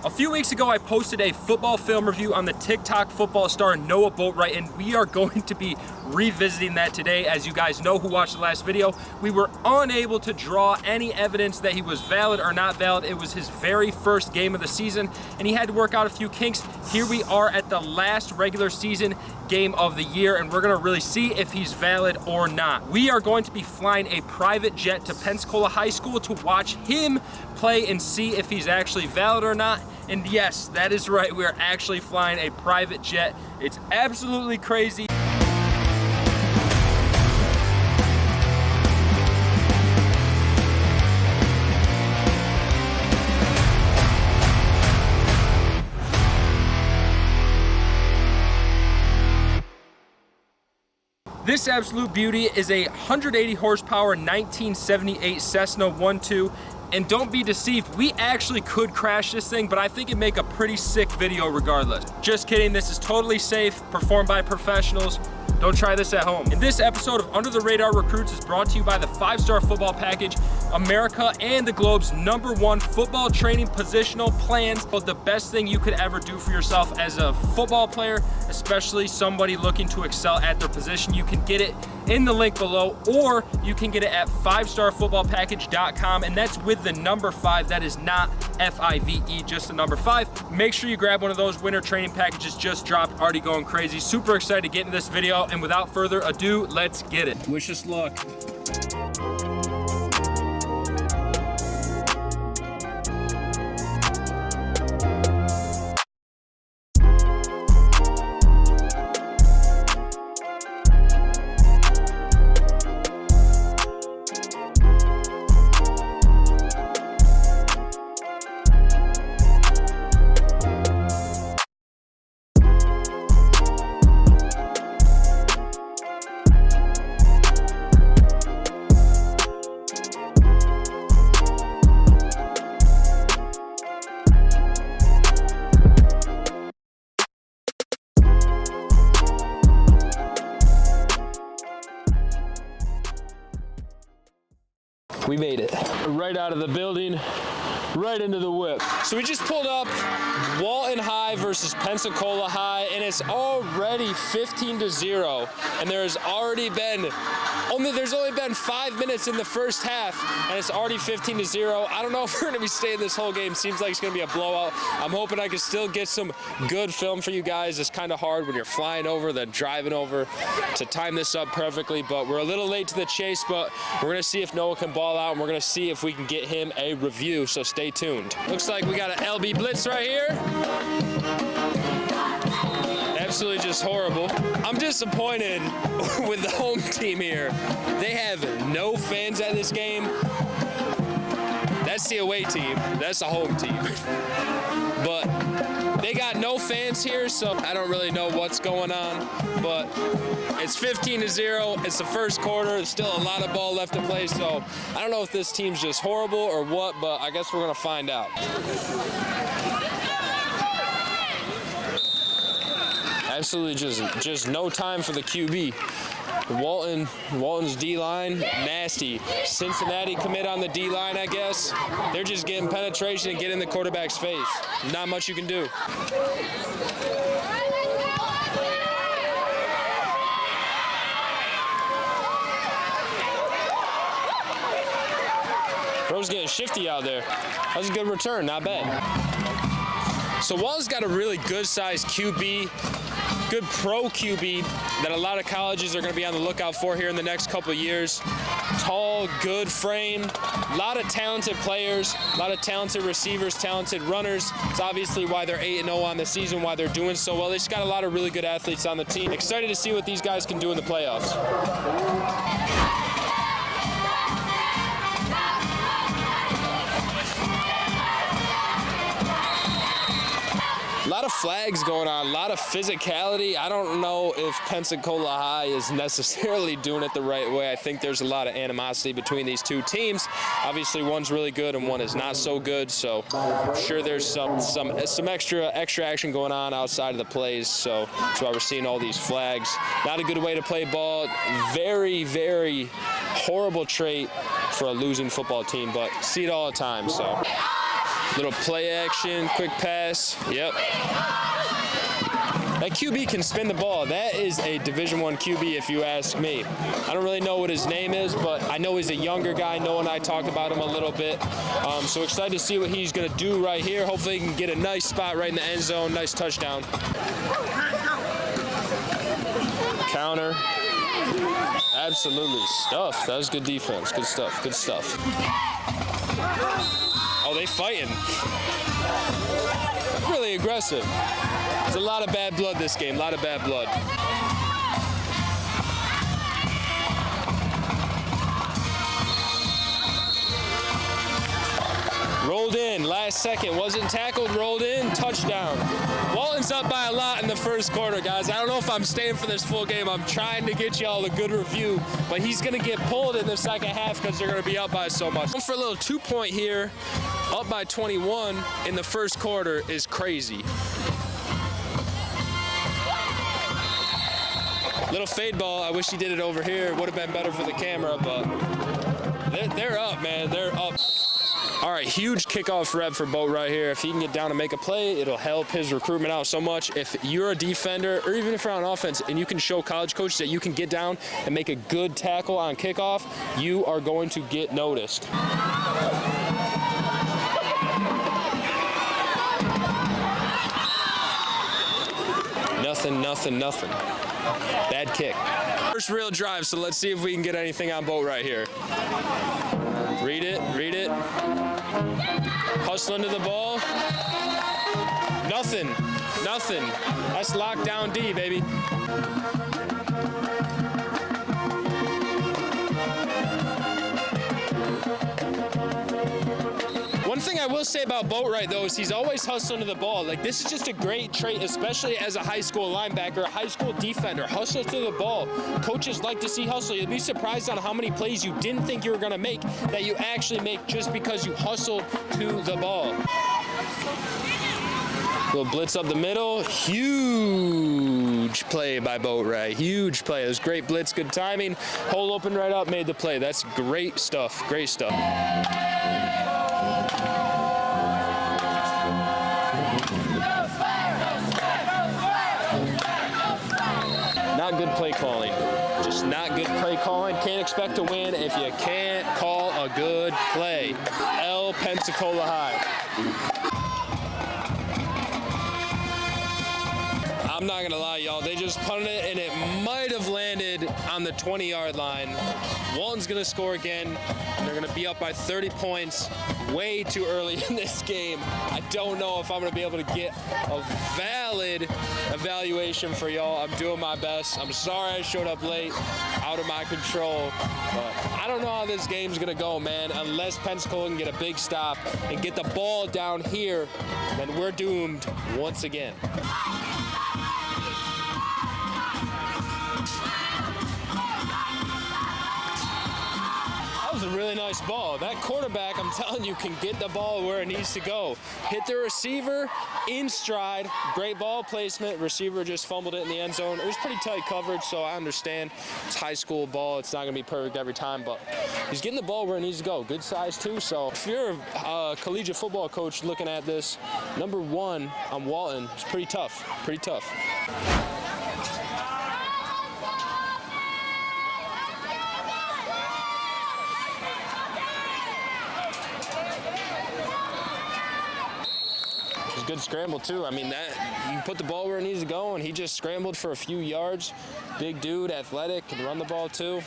A few weeks ago, I posted a football film review on the TikTok football star Noah Boatwright, and we are going to be revisiting that today. As you guys know who watched the last video, we were unable to draw any evidence that he was valid or not valid. It was his very first game of the season, and he had to work out a few kinks. Here we are at the last regular season game of the year, and we're gonna really see if he's valid or not. We are going to be flying a private jet to Pensacola High School to watch him play and see if he's actually valid or not. And yes, that is right, we are actually flying a private jet. It's absolutely crazy. This absolute beauty is a 180 horsepower 1978 Cessna 1.2. And don't be deceived, we actually could crash this thing, but I think it'd make a pretty sick video regardless. Just kidding, this is totally safe, performed by professionals. Don't try this at home. And this episode of Under the Radar Recruits is brought to you by the 5-Star Football Package, America and the globe's #1 football training positional plans. But the best thing you could ever do for yourself as a football player, especially somebody looking to excel at their position. You can get it in the link below, or you can get it at 5starfootballpackage.com, and that's with the number 5. That is not F-I-V-E, just the number 5. Make sure you grab one of those. Winter training packages just dropped, already going crazy. Super excited to get into this video, and without further ado, let's get it. Wish us luck. We made it. Right out of the building, right into the whip. So we just pulled up Walton High versus Pensacola High, and it's already 15-0. And there's only been 5 minutes in the first half, and it's already 15-0. I don't know if we're gonna be staying this whole game. Seems like it's gonna be a blowout. I'm hoping I can still get some good film for you guys. It's kind of hard when you're flying over, then driving over to time this up perfectly, but we're a little late to the chase, but we're gonna see if Noah can ball out, and we're gonna see if we can get him a review, so stay tuned. Looks like we got an LB blitz right here. Absolutely just horrible. I'm disappointed with the home team here. They have no fans at this game. That's the away team. That's the home team. But they got no fans here, so I don't really know what's going on. But it's 15-0. It's the first quarter. There's still a lot of ball left to play, so I don't know if this team's just horrible or what, but I guess we're gonna find out. Absolutely just no time for the QB. Walton's D-line, nasty. Cincinnati commit on the D-line, I guess. They're just getting penetration and getting in the quarterback's face. Not much you can do. Bro's getting shifty out there. That was a good return, not bad. So Walton's got a really good-sized QB, good pro QB that a lot of colleges are going to be on the lookout for here in the next couple of years. Tall, good frame, a lot of talented players, a lot of talented receivers, talented runners. It's obviously why they're 8-0 on the season, why they're doing so well. They just got a lot of really good athletes on the team. Excited to see what these guys can do in the playoffs. A lot of flags going on, a lot of physicality. I don't know if Pensacola High is necessarily doing it the right way. I think there's a lot of animosity between these two teams. Obviously, one's really good and one is not so good, so I'm sure there's some extra action going on outside of the plays, so that's why we're seeing all these flags. Not a good way to play ball. Very, very horrible trait for a losing football team, but see it all the time, so. Little play action, quick pass. Yep. That QB can spin the ball. That is a Division I QB if you ask me. I don't really know what his name is, but I know he's a younger guy. Noah and I talked about him a little bit. So excited to see what he's going to do right here. Hopefully he can get a nice spot right in the end zone. Nice touchdown. Counter. Absolutely. Stuff. That was good defense. Good stuff. Good stuff. Oh, they fighting. Really aggressive. There's a lot of bad blood this game. A lot of bad blood. Rolled in, last second, wasn't tackled, rolled in, touchdown. Walton's up by a lot in the first quarter, guys. I don't know if I'm staying for this full game. I'm trying to get y'all a good review, but he's gonna get pulled in the second half because they're gonna be up by so much. For a little 2-point here, up by 21 in the first quarter is crazy. Little fade ball. I wish he did it over here. It would have been better for the camera, but they're up, man. They're up. All right, huge kickoff rep for Boatright here. If he can get down and make a play, it'll help his recruitment out so much. If you're a defender, or even if you're on offense, and you can show college coaches that you can get down and make a good tackle on kickoff, you are going to get noticed. Nothing. Bad kick. First real drive, so let's see if we can get anything on Boatright here. Read it. Hustling to the ball. Nothing. That's lockdown D, baby. One thing I will say about Boatright, though, is he's always hustling to the ball. Like, this is just a great trait, especially as a high school linebacker, a high school defender. Hustle to the ball. Coaches like to see hustle. You'll be surprised on how many plays you didn't think you were going to make that you actually make just because you hustled to the ball. Little blitz up the middle. Huge play by Boatright. Huge play. It was great blitz, good timing. Hole open right up, made the play. That's great stuff. Great stuff. Not good play calling. Just not good play calling. Can't expect to win if you can't call a good play. L Pensacola High. I'm not gonna lie, y'all. They just punted it, and it might have landed on the 20-yard line. Walton's gonna score again. They're gonna be up by 30 points way too early in this game. I don't know if I'm gonna be able to get a valid evaluation for y'all. I'm doing my best. I'm sorry I showed up late, out of my control. But I don't know how this game's gonna go, man. Unless Pensacola can get a big stop and get the ball down here, then we're doomed once again. A really nice ball. That quarterback, I'm telling you, can get the ball where it needs to go. Hit the receiver in stride. Great ball placement. Receiver just fumbled it in the end zone. It was pretty tight coverage, so I understand. It's high school ball. It's not going to be perfect every time, but he's getting the ball where it needs to go. Good size, too. So if you're a collegiate football coach looking at this, number 1 on Walton, it's pretty tough. Pretty tough. Good scramble too. I mean, that you put the ball where it needs to go, and he just scrambled for a few yards. Big dude, athletic, can run the ball too.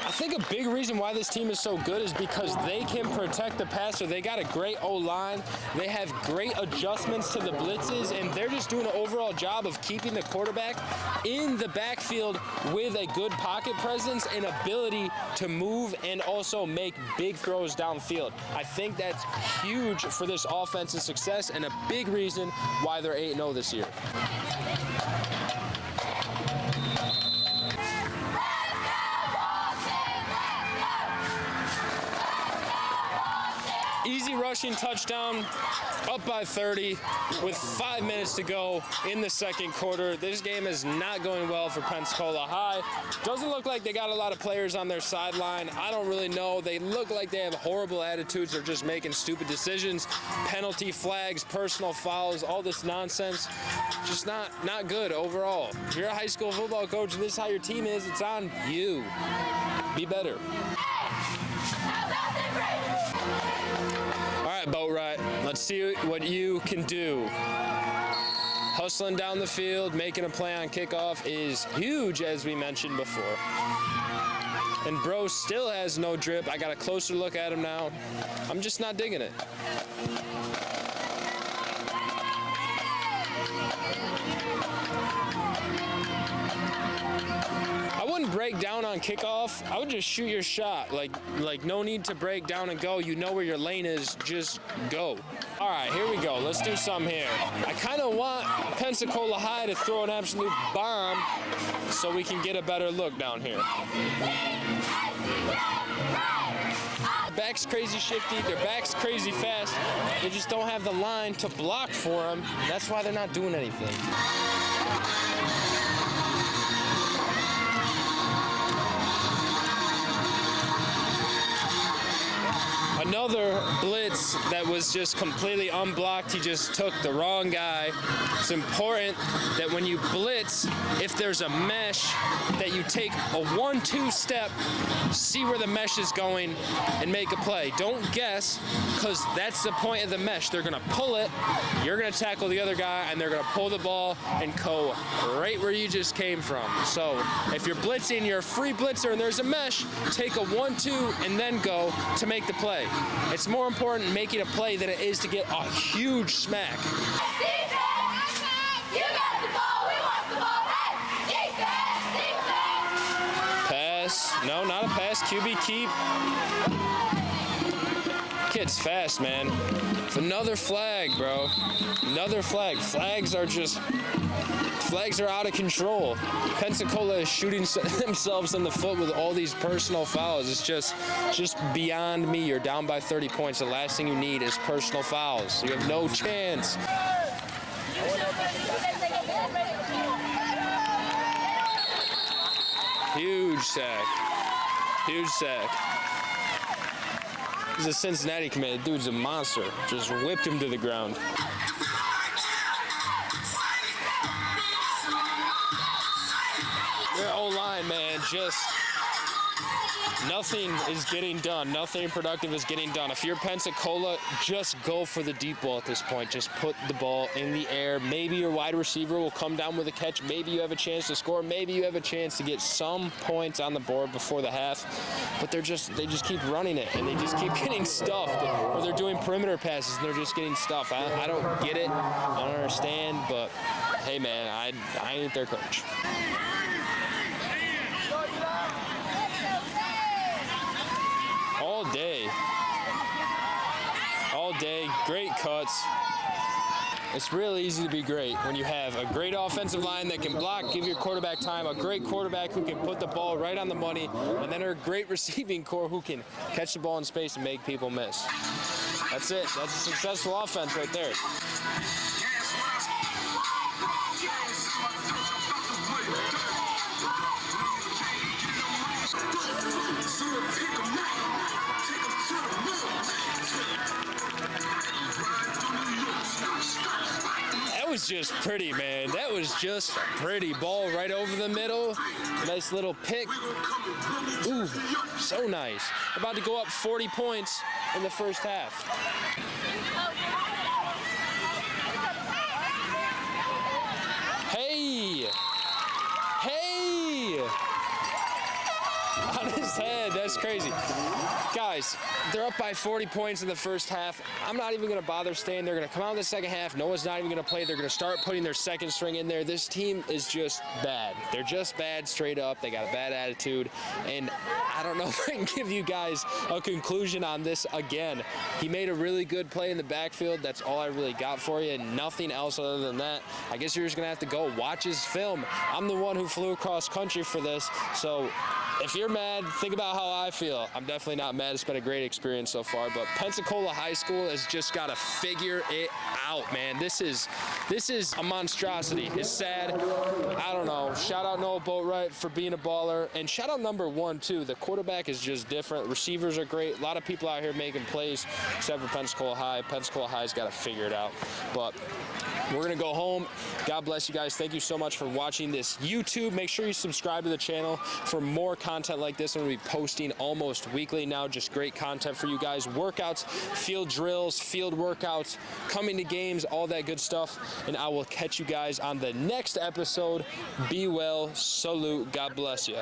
I think a big reason why this team is so good is because they can protect the passer. They got a great O-line. They have great adjustments to the blitzes, and they're just doing an overall job of keeping the quarterback in the backfield with a good pocket presence and ability to move and also make big throws downfield. I think that's huge for this offense's success and a big reason why they're 8-0 this year. Easy rushing touchdown, up by 30 with 5 minutes to go in the second quarter. This game is not going well for Pensacola High. Doesn't look like they got a lot of players on their sideline. I don't really know. They look like they have horrible attitudes. They're just making stupid decisions. Penalty flags, personal fouls, all this nonsense. Just not good overall. If you're a high school football coach and this is how your team is, it's on you. Be better. All right, Boatright, let's see what you can do. Hustling down the field, making a play on kickoff is huge, as we mentioned before. And Bro still has no drip. I got a closer look at him now. I'm just not digging it. I wouldn't break down on kickoff. I would just shoot your shot. Like no need to break down and go. You know where your lane is, just go. All right, here we go. Let's do something here. I kind of want Pensacola High to throw an absolute bomb so we can get a better look down here. Back's crazy shifty, their back's crazy fast. They just don't have the line to block for them. That's why they're not doing anything. Another blitz that was just completely unblocked. He just took the wrong guy. It's important that when you blitz, if there's a mesh, that you take a 1-2 step, see where the mesh is going, and make a play. Don't guess, because that's the point of the mesh. They're gonna pull it, you're gonna tackle the other guy, and they're gonna pull the ball and go right where you just came from. So if you're blitzing, you're a free blitzer, and there's a mesh, take a 1-2 and then go to make the play. It's more important making a play than it is to get a huge smack. Defense! You got the ball, we want the ball back! Defense! Defense! Pass. No, not a pass. QB keep. Kid's fast, man. It's another flag, bro. Another flag. Flags are out of control. Pensacola is shooting themselves in the foot with all these personal fouls. It's just beyond me. You're down by 30 points. The last thing you need is personal fouls. You have no chance. Huge sack. Huge sack. He's a Cincinnati commit. Dude's a monster. Just whipped him to the ground. Their O-line, man, just nothing is getting done. Nothing productive is getting done. If you're Pensacola, just go for the deep ball at this point. Just put the ball in the air. Maybe your wide receiver will come down with a catch. Maybe you have a chance to score. Maybe you have a chance to get some points on the board before the half. But they just keep running it, and they just keep getting stuffed. Or they're doing perimeter passes, and they're just getting stuffed. I don't get it. I don't understand. But hey, man, I ain't their coach. All day, great cuts. It's really easy to be great when you have a great offensive line that can block, give your quarterback time, a great quarterback who can put the ball right on the money, and then a great receiving core who can catch the ball in space and make people miss. That's it. That's a successful offense right there. That was just pretty, man. That was just pretty. Ball right over the middle. Nice little pick. Ooh, so nice. About to go up 40 points in the first half. Hey! Hey! On his head, that's crazy. Guys, they're up by 40 points in the first half. I'm not even going to bother staying. They're going to come out in the second half. Noah's not even going to play. They're going to start putting their second string in there. This team is just bad. They're just bad straight up. They got a bad attitude. And I don't know if I can give you guys a conclusion on this again. He made a really good play in the backfield. That's all I really got for you. Nothing else other than that. I guess you're just going to have to go watch his film. I'm the one who flew across country for this. So if you're mad, think about how I feel. I'm definitely not mad. It's been a great experience so far, but Pensacola High School has just got to figure it out, man. This is a monstrosity. It's sad. I don't know. Shout out Noah Boatwright for being a baller, and shout out number 1 too. The quarterback is just different. Receivers are great. A lot of people out here making plays, except for Pensacola High. Pensacola High's got to figure it out. But we're gonna go home. God bless you guys. Thank you so much for watching this YouTube. Make sure you subscribe to the channel for more content like this. I'm gonna be posting almost weekly now. Just great content for you guys. Workouts, field drills, field workouts, coming to games, all that good stuff. And I will catch you guys on the next episode. Be well. Salute. God bless you.